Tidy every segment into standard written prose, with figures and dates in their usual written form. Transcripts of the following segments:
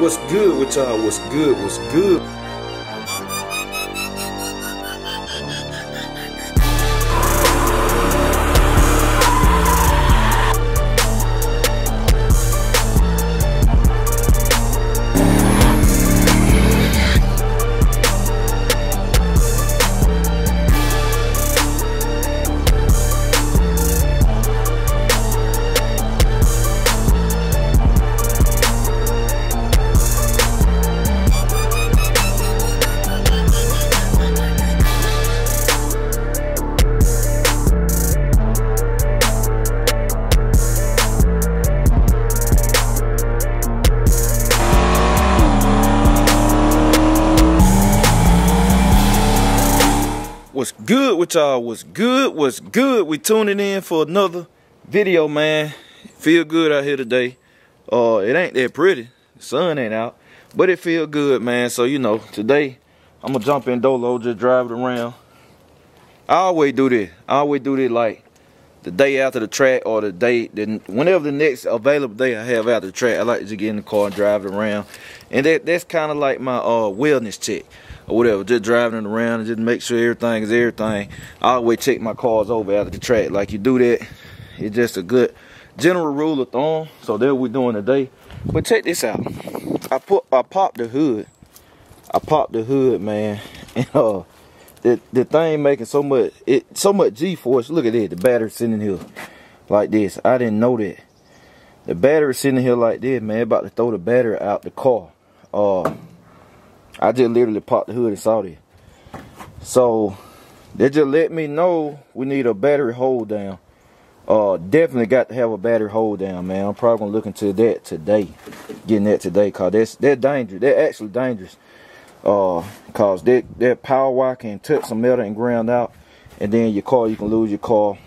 What's good with y'all? What's good? What's good? What's good with y'all? What's good? What's good? We tuning in for another video, man. Feel good out here today. It ain't that pretty. The sun ain't out, but it feel good, man. So you know, today I'm gonna jump in Dolo, just drive it around. I always do this. I always do this like the day after the track or the day, whenever the next available day I have after the track. I like to just get in the car and drive it around, and that's kind of like my wellness check. Or whatever, just driving it around and just make sure everything is everything. I always check my cars over after the track. Like you do that, it's just a good general rule of thumb. So that's what we're doing today. But check this out. I popped the hood. I popped the hood, man. And the thing making so much G-force. Look at it. The battery sitting here like this. I didn't know that. The battery sitting here like this, man. About to throw the battery out the car. I just literally popped the hood and saw this. So they just let me know we need a battery hold down. Definitely got to have a battery hold down, man. I'm probably gonna look into that today. Getting that today, cause they're dangerous. They're actually dangerous. Cause that power wire can touch some metal and ground out, and then you can lose your car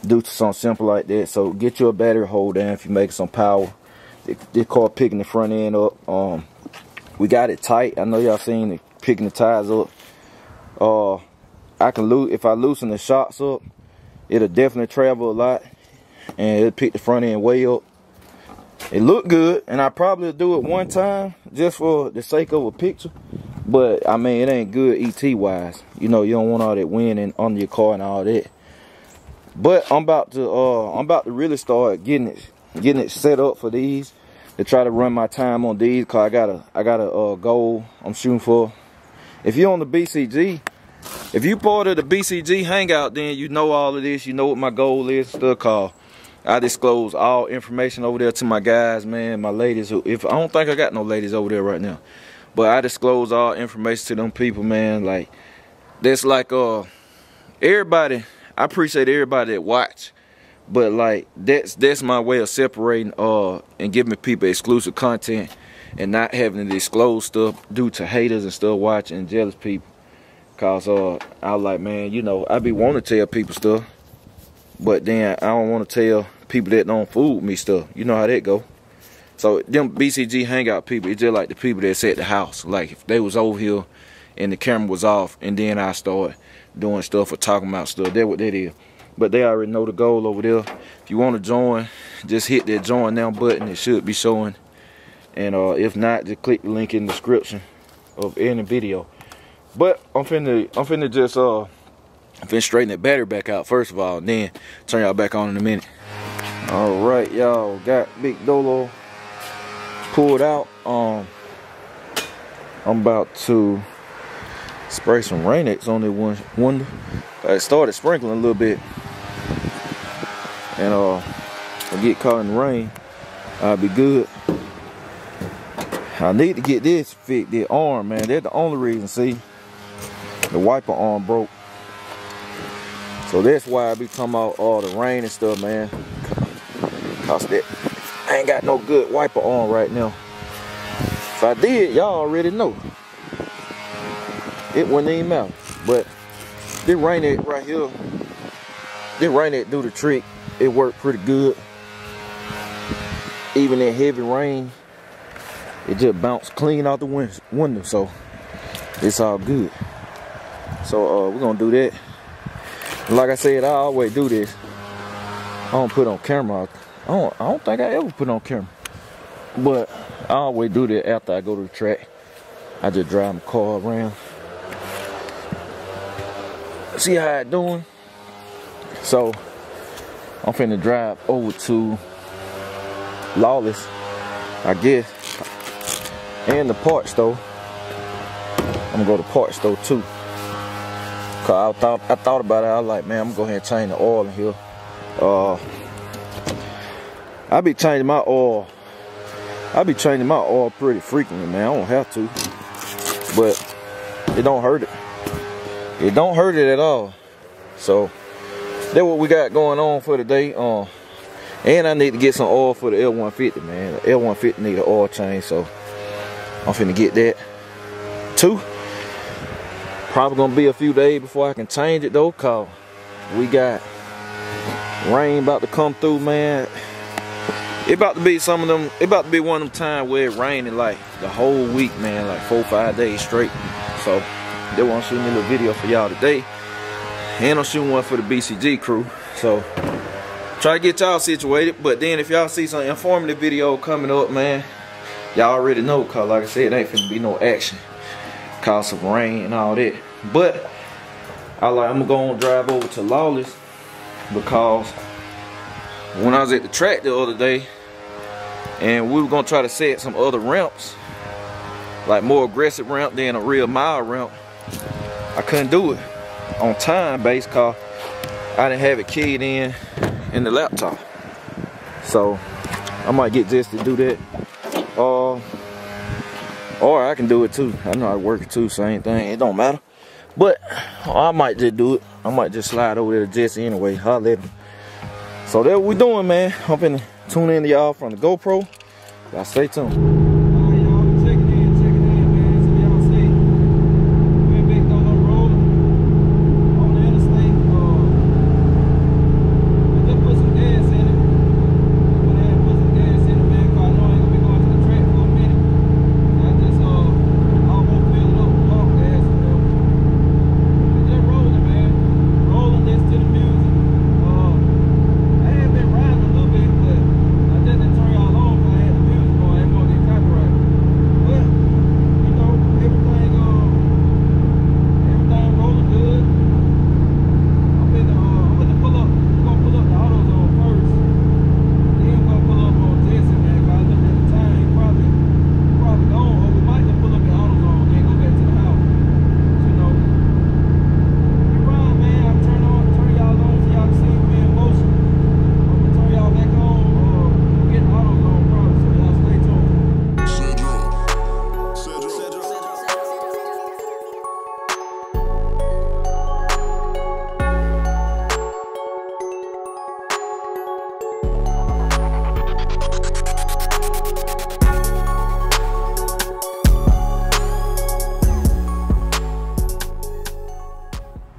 due to something simple like that. So get you a battery hold down if you're making some power. This car picking the front end up. We got it tight. I know y'all seen it picking the tires up. If I loosen the shocks up, it'll definitely travel a lot, and it'll pick the front end way up. It look good, and I probably do it one time just for the sake of a picture. But I mean, it ain't good ET wise. You know, you don't want all that wind and under your car and all that. But I'm about to really start getting it set up for these. To try to run my time on these, cause I got a goal I'm shooting for. If you're on the BCG, if you part of the BCG Hangout, then you know all of this. You know what my goal is. Still, call. I disclose all information over there to my guys, man, my ladies. If I don't think I got no ladies over there right now, but I disclose all information to them people, man. Like that's like everybody. I appreciate everybody that watch. But like that's my way of separating and giving people exclusive content and not having to disclose stuff due to haters and stuff watching and jealous people. Cause I like, man, you know, I be wanting to tell people stuff, but then I don't want to tell people that don't fool with me stuff. You know how that go. So them BCG Hangout people, it's just like the people that's at the house. Like if they was over here and the camera was off, and then I start doing stuff or talking about stuff. That's what that is. But they already know the goal over there. If you want to join, just hit that join now button. It should be showing. And if not, just click the link in the description of any video. But I'm finna just straighten that battery back out first of all, and then turn y'all back on in a minute. All right, y'all, got big Dolo pulled out. I'm about to spray some Rain-X on that one window. It started sprinkling a little bit, and if I get caught in the rain, I'll be good. I need to get this fixed, the arm, man. That's the only reason. See, the wiper arm broke, so that's why I be talking about all the rain and stuff, man. Cause that I ain't got no good wiper arm right now. If I did, y'all already know. It wouldn't even matter, but this Rain-X right here, this Rain-X do the trick. It worked pretty good. Even in heavy rain, it just bounced clean out the window, so it's all good. So we're gonna do that. Like I said, I always do this. I don't put on camera. I don't think I ever put on camera. But I always do that after I go to the track. I just drive my car around, see how it doing. So I'm finna drive over to Lawless, I guess, and the parts store. I'm gonna go to parts store too. Cause I thought about it. I was like, man, I'm gonna go ahead and change the oil in here. I be changing my oil. I be changing my oil pretty frequently, man. I don't have to, but it don't hurt it. It don't hurt it at all. So that's what we got going on for today. And I need to get some oil for the L150, man. The L150 need an oil change, so I'm finna get that too. Probably gonna be a few days before I can change it though, cause we got rain about to come through, man. It about to be some of them. It about to be one of them times where it raining like the whole week, man, like 4 or 5 days straight. So they want to shoot me a little video for y'all today, and I'm shooting one for the BCG crew. So try to get y'all situated. But then if y'all see some informative video coming up, man, y'all already know, cause like I said, it ain't finna be no action cause of rain and all that. But I'm gonna go and drive over to Lawless, because when I was at the track the other day and we were gonna try to set some other ramps, like more aggressive ramp than a real mild ramp, I couldn't do it on time base cause I didn't have it keyed in the laptop. So I might get Jess to do that, or I can do it too. I know how to work it too, same thing, it don't matter. But I might just do it. I might just slide over there to Jesse anyway, holler at him. So that's what we doing, man. I'm finna tune in to y'all from the GoPro. Y'all stay tuned.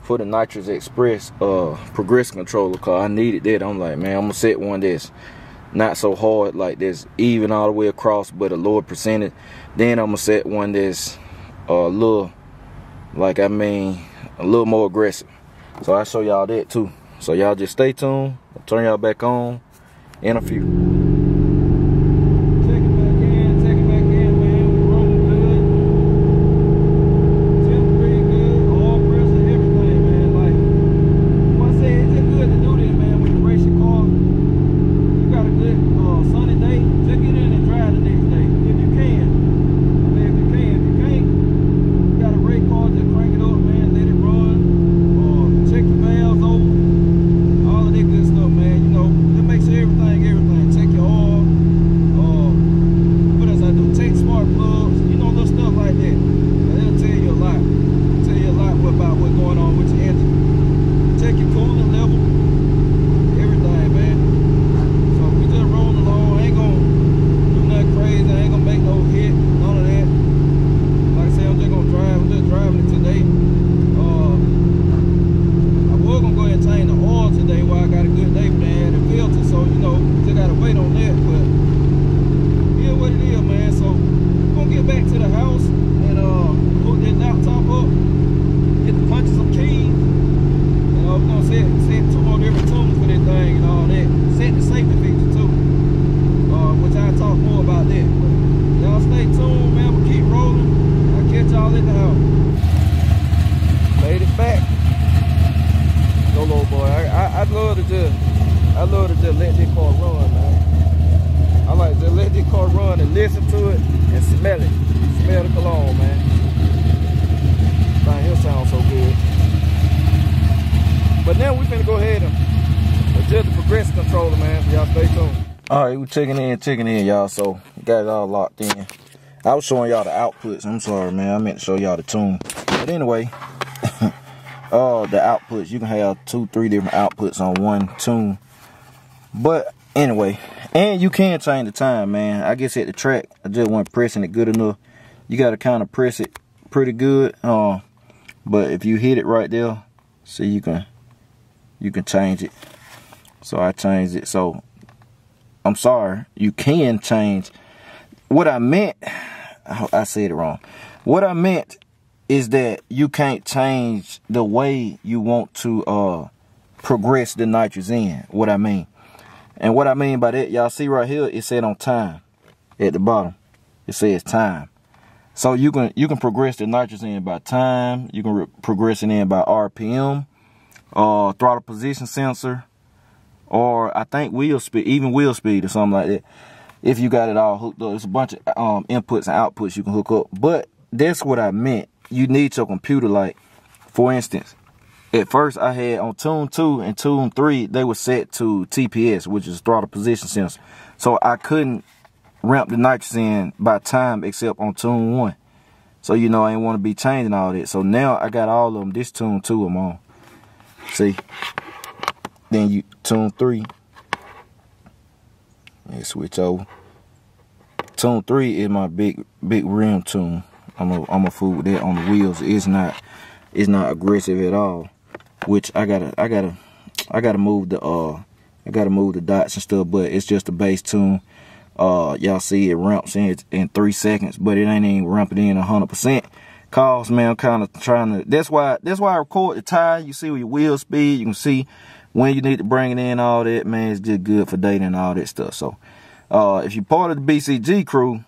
For the Nitrous Express progression controller, cause I needed that. I'm like, man, I'm gonna set one that's not so hard, like this even all the way across, but a lower percentage. Then I'm gonna set one that's a little, like, I mean, a little more aggressive. So I'll show y'all that too. So y'all just stay tuned. I'll turn y'all back on in a few. Everything. just let this car run, man. I like to just let this car run and listen to it and smell it. Smell the cologne, man. Thing here sounds so good. But now we finna go ahead and adjust the progressive controller, man. So y'all stay tuned. Alright, we checking in, y'all. So got it all locked in. I was showing y'all the outputs. I'm sorry, man. I meant to show y'all the tune. But anyway, the outputs, you can have 2-3 different outputs on one tune. But anyway, and you can change the time, man. I guess at the track, I just wasn't pressing it good enough. You gotta kind of press it pretty good. But if you hit it right there, see, you can change it. So I changed it. So I'm sorry, you can change. What I meant, I said it wrong. What I meant is that you can't change the way you want to progress the nitrous in. What I mean. And what I mean by that, y'all see right here, it said on time at the bottom. It says time. So you can progress the nitrous in by time. You can progress it in by RPM, throttle position sensor, or I think wheel speed, even wheel speed or something like that. If you got it all hooked up, there's a bunch of inputs and outputs you can hook up. But that's what I meant. You need your computer, like, for instance, at first I had on tune 2 and tune 3, they were set to TPS, which is throttle position sensor. So I couldn't ramp the nitrous in by time except on tune 1. So, you know, I didn't want to be changing all that. So now I got all of them. This tune 2 I'm on. See? Then you tune 3. And switch over. Tune 3 is my big rim tune. I'm a fool with that on the wheels. It's not aggressive at all. Which I gotta move the dots and stuff, but it's just a bass tune. Y'all see it ramps in 3 seconds, but it ain't even ramping in 100%. Cause, man, I'm kind of trying to. That's why I record the tire. You see with your wheel speed, you can see when you need to bring it in, all that, man. It's just good for data and all that stuff. So, if you're part of the BCG crew,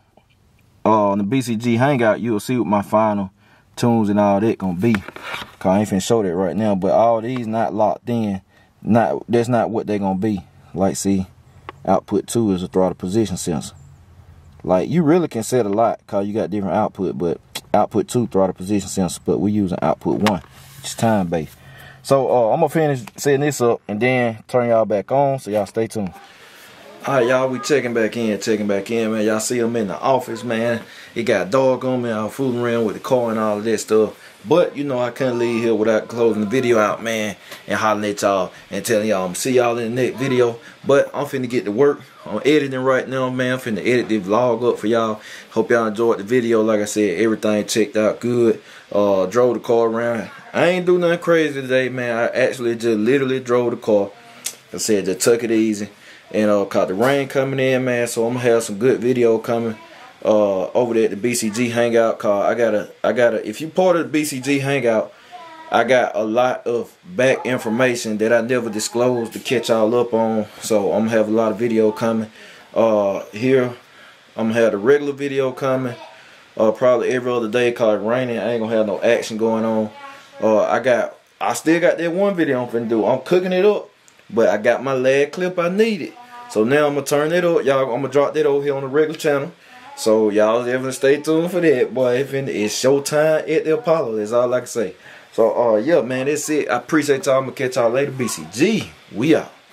on the BCG Hangout, you'll see what my final tunes and all that gonna be. Cause I ain't finna show that right now, but all these not locked in. That's not what they gonna be. Like, see, output 2 is a throttle position sensor. Like, you really can set a lot cause you got different output, but output 2 throttle position sensor, but we using output 1, which is time based. So I'm gonna finish setting this up and then turn y'all back on, so y'all stay tuned. Alright, y'all, we checking back in, man. Y'all see them in the office, man. It got dog on me. I was fooling around with the car and all of that stuff. But, you know, I couldn't leave here without closing the video out, man, and hollering at y'all and telling y'all I'm gonna see y'all in the next video. But I'm finna get to work. I'm editing right now, man. I'm finna edit the vlog up for y'all. Hope y'all enjoyed the video. Like I said, everything checked out good. Drove the car around. I ain't do nothing crazy today, man. I actually just literally drove the car. Like I said, just took it easy. And caught the rain coming in, man, so I'm gonna have some good video coming over there at the BCG Hangout. Cause I gotta if you part of the BCG Hangout, I got a lot of back information that I never disclosed to catch y'all up on. So I'm gonna have a lot of video coming. Here I'm gonna have the regular video coming. Probably every other day, cause it's raining. I ain't gonna have no action going on. I still got that one video I'm finna do. I'm cooking it up. But I got my last clip I needed. So now I'm going to turn it up. Y'all, I'm going to drop that over here on the regular channel. So y'all definitely stay tuned for that. Boy, it's showtime at the Apollo. That's all I can say. So, yeah, man, that's it. I appreciate y'all. I'm going to catch y'all later. BCG, we out.